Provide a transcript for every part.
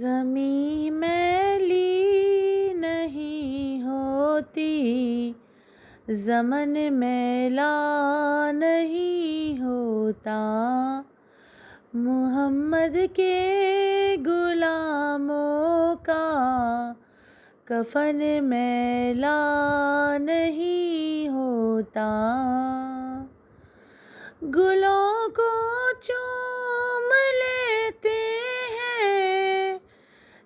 زمیں میلی نہیں ہوتی، زمن میلا نہیں ہوتا، محمد کے غلاموں کا کفن میلا نہیں ہوتا۔ گلوں کو چوم لیتے ہیں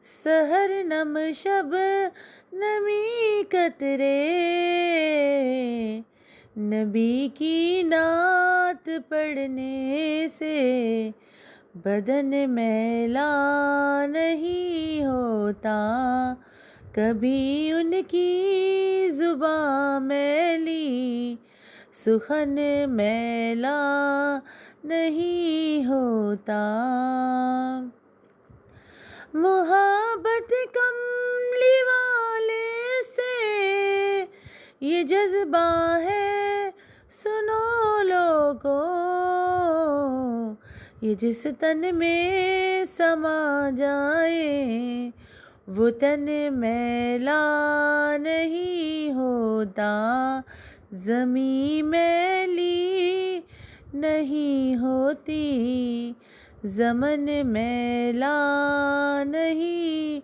سحر نم شب نمی قطرے، نبی کی نعت پڑھنے سے بدن میلا نہیں ہوتا، کبھی ان کی زباں میلی سخن میلا نہیں ہوتا۔ محبت کملی والے سے یہ جذبہ ہے سنو لوگو، یہ جس تن میں سما جائے وہ تن میلا نہیں ہوتا، زمیں میلی نہیں ہوتی، زمن میلا نہیں